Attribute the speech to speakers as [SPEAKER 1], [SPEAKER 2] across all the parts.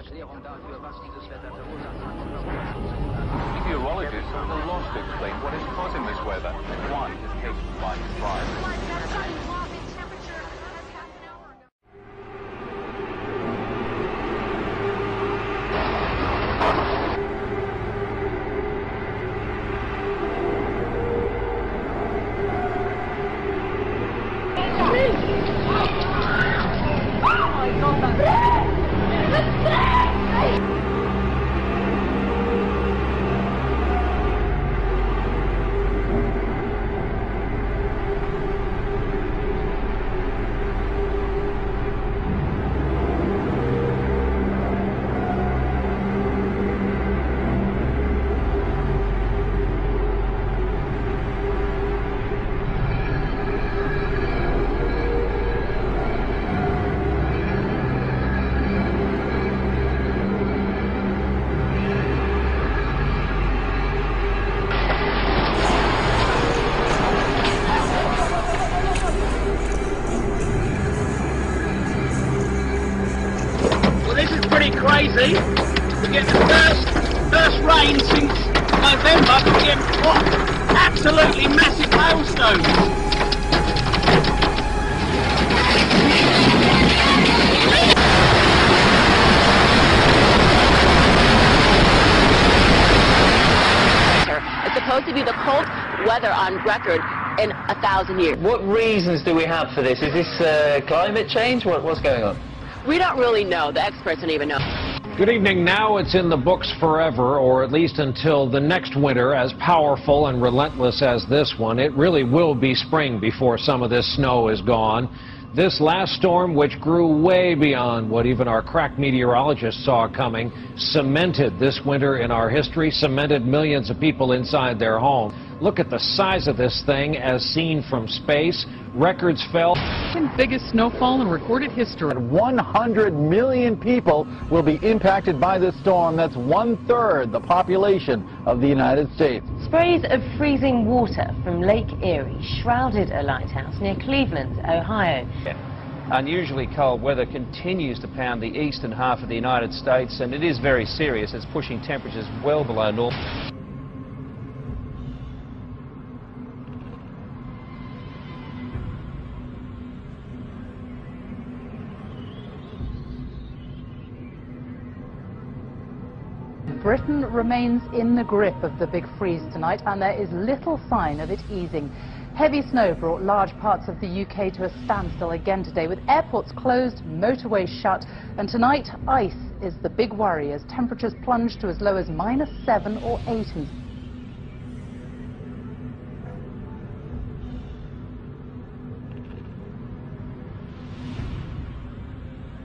[SPEAKER 1] Meteorologists are at a loss to explain what is causing this weather and why it has taken by surprise.
[SPEAKER 2] Crazy. We're getting the first rain since November. We're getting absolutely massive hailstones.
[SPEAKER 3] It's supposed to be the cold weather on record in 1,000 years.
[SPEAKER 4] What reasons do we have for this? Is this climate change? What's going on?
[SPEAKER 3] We don't really know. The experts don't even know.
[SPEAKER 5] Good evening. Now it's in the books forever, or at least until the next winter. As powerful and relentless as this one, it really will be spring before some of this snow is gone. This last storm, which grew way beyond what even our crack meteorologists saw coming, cemented this winter in our history, cemented millions of people inside their home. Look at the size of this thing as seen from space. Records fell.
[SPEAKER 6] Biggest snowfall in recorded history.
[SPEAKER 7] 100 million people will be impacted by this storm. That's 1/3 the population of the United States.
[SPEAKER 8] Sprays of freezing water from Lake Erie shrouded a lighthouse near Cleveland, Ohio.
[SPEAKER 4] Unusually cold weather continues to pound the eastern half of the United States, and it is very serious. It's pushing temperatures well below normal.
[SPEAKER 9] Britain remains in the grip of the big freeze tonight, and there is little sign of it easing. Heavy snow brought large parts of the UK to a standstill again today, with airports closed, motorways shut, and tonight ice is the big worry as temperatures plunge to as low as -7 or 8.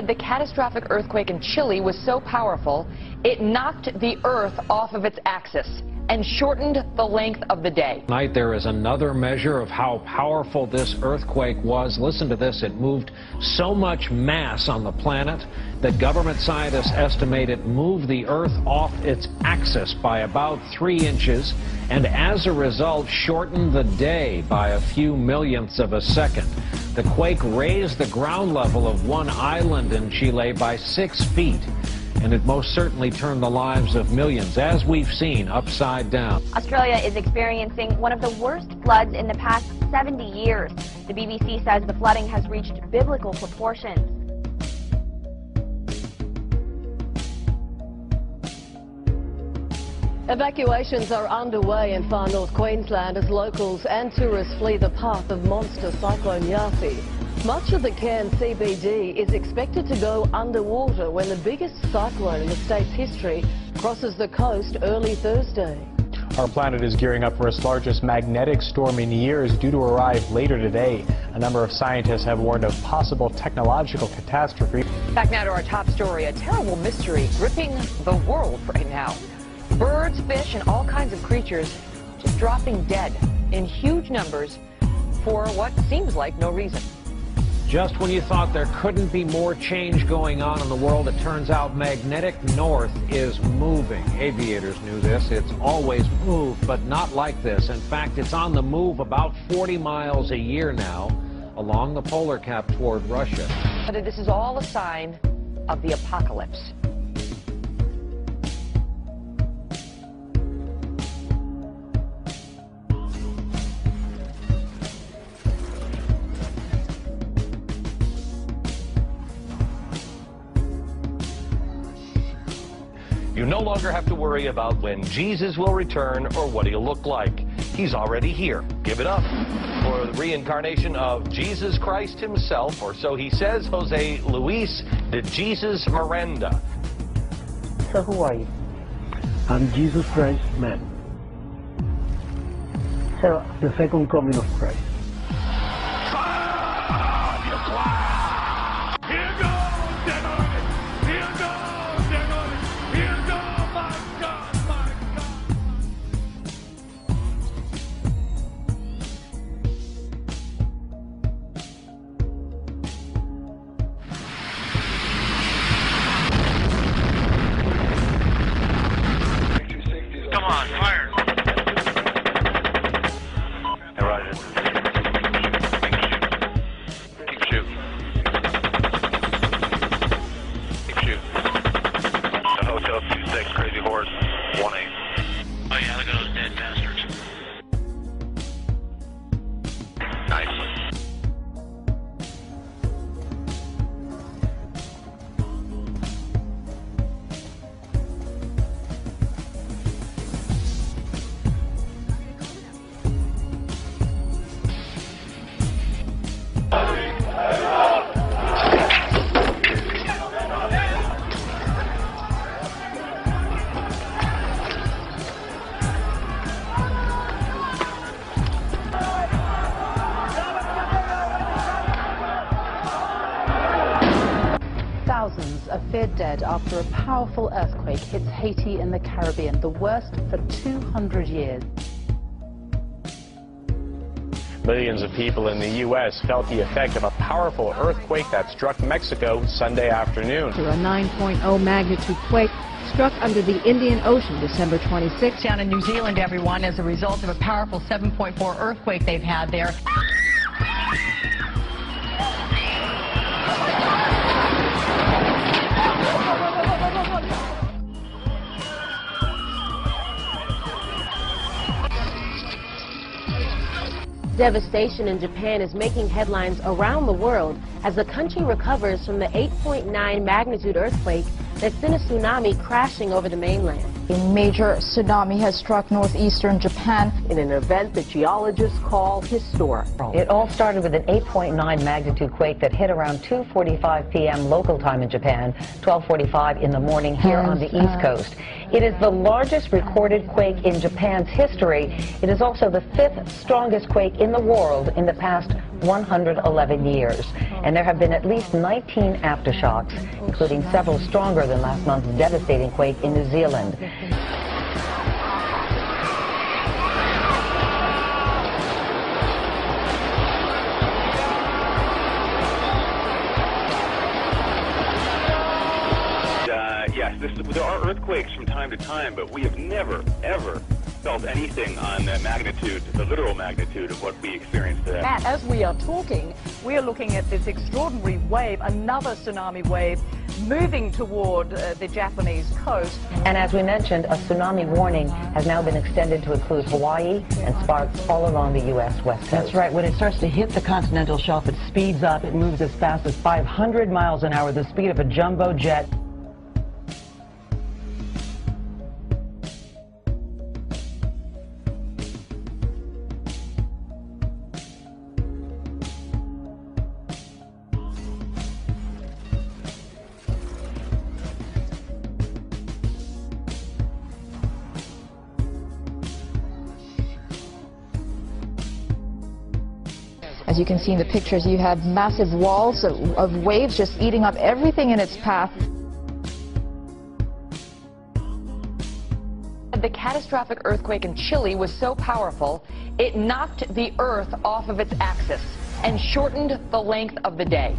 [SPEAKER 10] The catastrophic earthquake in Chile was so powerful, it knocked the Earth off of its axis and shortened the length of the day.
[SPEAKER 5] Tonight there is another measure of how powerful this earthquake was. Listen to this. It moved so much mass on the planet that government scientists estimate it moved the Earth off its axis by about 3 inches, and as a result shortened the day by a few millionths of a second. The quake raised the ground level of one island in Chile by 6 feet. And it most certainly turned the lives of millions, as we've seen, upside down.
[SPEAKER 11] Australia is experiencing one of the worst floods in the past 70 years. The BBC says the flooding has reached biblical proportions.
[SPEAKER 12] Evacuations are underway in far north Queensland as locals and tourists flee the path of monster cyclone Yasi. Much of the Cairns CBD is expected to go underwater when the biggest cyclone in the state's history crosses the coast early Thursday.
[SPEAKER 13] Our planet is gearing up for its largest magnetic storm in years, due to arrive later today. A number of scientists have warned of possible technological catastrophe.
[SPEAKER 10] Back now to our top story, a terrible mystery gripping the world right now. Birds, fish, and all kinds of creatures just dropping dead in huge numbers for what seems like no reason.
[SPEAKER 5] Just when you thought there couldn't be more change going on in the world, it turns out magnetic north is moving. Aviators knew this. It's always moved, but not like this. In fact, it's on the move about 40 miles a year now along the polar cap toward Russia.
[SPEAKER 10] But this is all a sign of the apocalypse.
[SPEAKER 14] You no longer have to worry about when Jesus will return or what he'll look like. He's already here. Give it up for the reincarnation of Jesus Christ himself, or so he says, Jose Luis de Jesus Miranda.
[SPEAKER 15] So who are you? I'm Jesus Christ, man. So the second coming of Christ.
[SPEAKER 9] Thousands are feared dead after a powerful earthquake hits Haiti in the Caribbean, the worst for 200 years.
[SPEAKER 13] Millions of people in the U.S. felt the effect of a powerful earthquake that struck Mexico Sunday afternoon.
[SPEAKER 16] A 9.0 magnitude quake struck under the Indian Ocean December 26th.
[SPEAKER 10] Down in New Zealand, everyone, as a result of a powerful 7.4 earthquake they've had there.
[SPEAKER 3] Devastation in Japan is making headlines around the world as the country recovers from the 8.9 magnitude earthquake that sent a tsunami crashing over the mainland.
[SPEAKER 17] A major tsunami has struck northeastern Japan
[SPEAKER 12] in an event that geologists call historic.
[SPEAKER 10] It all started with an 8.9 magnitude quake that hit around 2:45 p.m. local time in Japan, 12:45 in the morning here on the East Coast. It is the largest recorded quake in Japan's history. It is also the 5th strongest quake in the world in the past 111 years. And there have been at least 19 aftershocks, including several stronger than last month's devastating quake in New Zealand.
[SPEAKER 1] There are earthquakes from time to time, but we have never, ever felt anything on the magnitude, the literal magnitude of what we experienced today.
[SPEAKER 18] And as we are talking, we are looking at this extraordinary wave, another tsunami wave, moving toward the Japanese coast.
[SPEAKER 10] And as we mentioned, a tsunami warning has now been extended to include Hawaii and spots all along the U.S. West Coast.
[SPEAKER 19] That's right. When it starts to hit the continental shelf, it speeds up. It moves as fast as 500 miles an hour, the speed of a jumbo jet.
[SPEAKER 17] As you can see in the pictures, you have massive walls of waves just eating up everything in its path.
[SPEAKER 10] The catastrophic earthquake in Chile was so powerful, it knocked the Earth off of its axis and shortened the length of the day.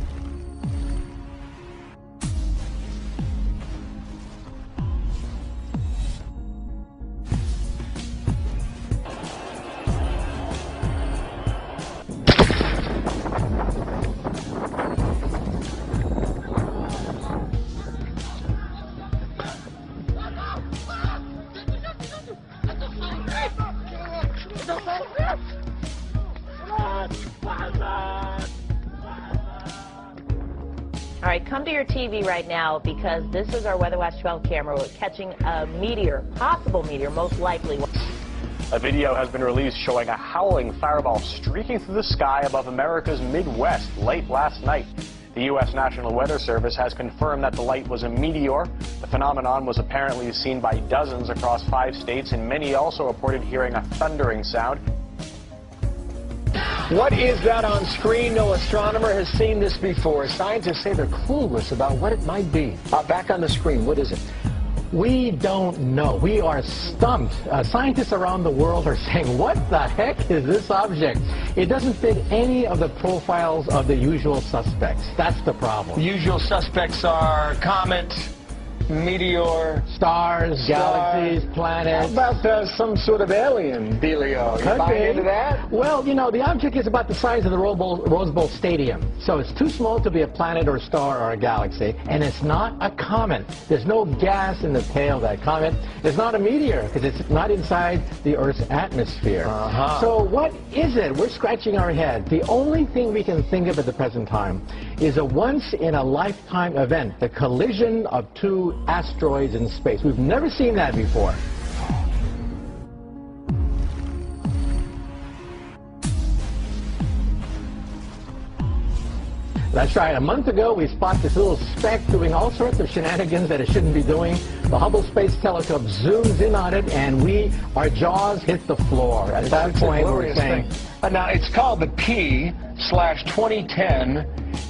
[SPEAKER 8] All right, come to your TV right now because this is our Weather Watch 12 camera. We're catching a meteor, possible meteor, most likely.
[SPEAKER 13] A video has been released showing a howling fireball streaking through the sky above America's Midwest late last night. The U.S. National Weather Service has confirmed that the light was a meteor. The phenomenon was apparently seen by dozens across 5 states, and many also reported hearing a thundering sound.
[SPEAKER 5] What is that on screen? No astronomer has seen this before. Scientists say they're clueless about what it might be. Back on the screen, what is it? We don't know. We are stumped. Scientists around the world are saying, what the heck is this object? It doesn't fit any of the profiles of the usual suspects. That's the problem.
[SPEAKER 20] The usual suspects are comet, meteor,
[SPEAKER 5] stars, galaxies, planets.
[SPEAKER 20] How about some sort of alien dealio? You buy into that?
[SPEAKER 5] Well, you know, the object is about the size of the Rose Bowl Stadium. So it's too small to be a planet or a star or a galaxy. And it's not a comet. There's no gas in the tail of that comet. It's not a meteor because it's not inside the Earth's atmosphere. So what is it? We're scratching our head. The only thing we can think of at the present time is a once-in-a-lifetime event, the collision of 2 asteroids in space. We've never seen that before. That's right. A month ago, we spotted this little speck doing all sorts of shenanigans that it shouldn't be doing. The Hubble Space Telescope zooms in on it, and our jaws hit the floor. At that point, we're saying...
[SPEAKER 20] Now, it's called the P/2010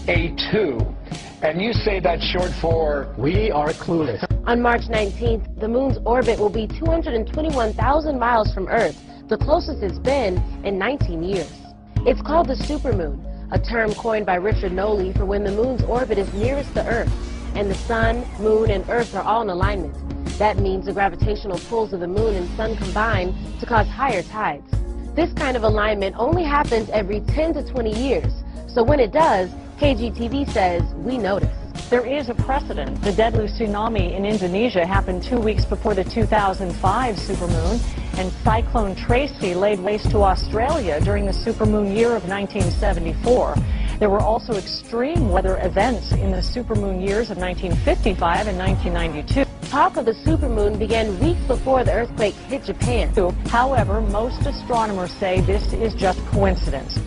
[SPEAKER 20] A2. And you say that's short for...
[SPEAKER 5] We are clueless.
[SPEAKER 3] On March 19th, the moon's orbit will be 221,000 miles from Earth, the closest it's been in 19 years. It's called the supermoon, a term coined by Richard Noley for when the moon's orbit is nearest the Earth, and the sun, moon, and Earth are all in alignment. That means the gravitational pulls of the moon and sun combine to cause higher tides. This kind of alignment only happens every 10 to 20 years, so when it does, KGTV says we notice.
[SPEAKER 18] There is a precedent. The deadly tsunami in Indonesia happened 2 weeks before the 2005 supermoon, and Cyclone Tracy laid waste to Australia during the supermoon year of 1974. There were also extreme weather events in the supermoon years of 1955 and 1992.
[SPEAKER 3] Talk of the supermoon began weeks before the earthquake hit Japan.
[SPEAKER 18] However, most astronomers say this is just coincidence.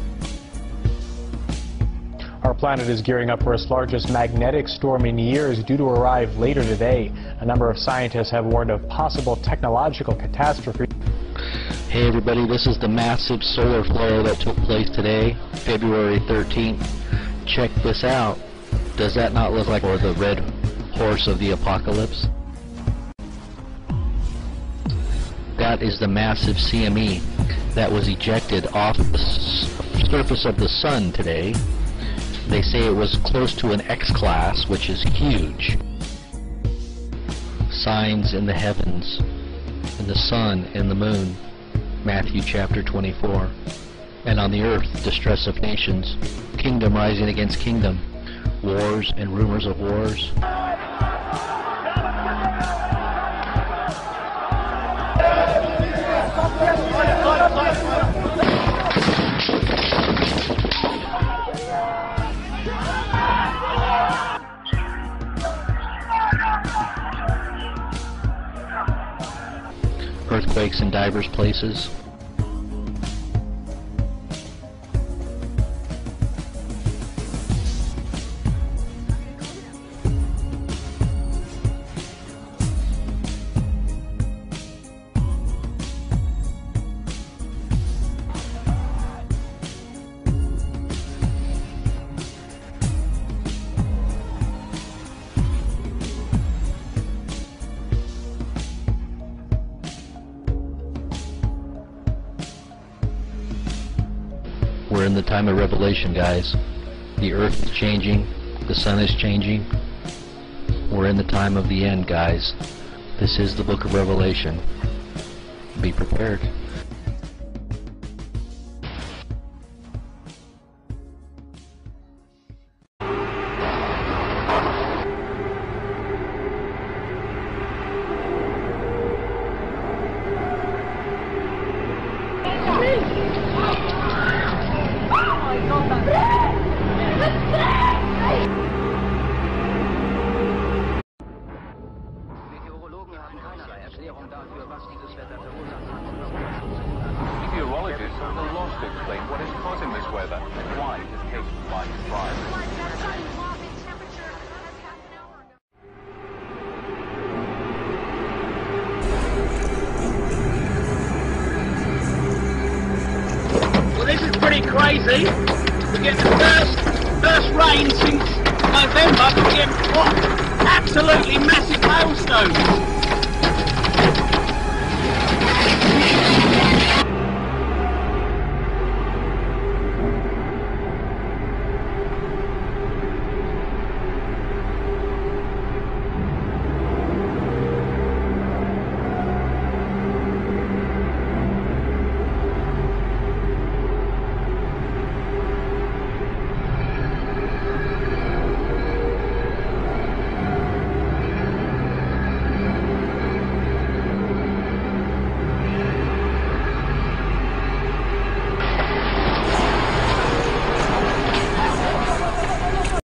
[SPEAKER 13] Our planet is gearing up for its largest magnetic storm in years, due to arrive later today. A number of scientists have warned of possible technological catastrophe.
[SPEAKER 21] Hey everybody, this is the massive solar flare that took place today, February 13th. Check this out. Does that not look like the red horse of the apocalypse? That is the massive CME that was ejected off the surface of the sun today. They say it was close to an X-class, which is huge. Signs in the heavens, in the sun, in the moon, Matthew chapter 24. And on the earth, distress of nations, kingdom rising against kingdom, wars and rumors of wars. Earthquakes in diverse places. We're in the time of revelation, guys. The earth is changing. The sun is changing. We're in the time of the end, guys. This is the book of Revelation. Be prepared.
[SPEAKER 2] crazy. We get the first rain since November. We get what? Absolutely massive hailstones.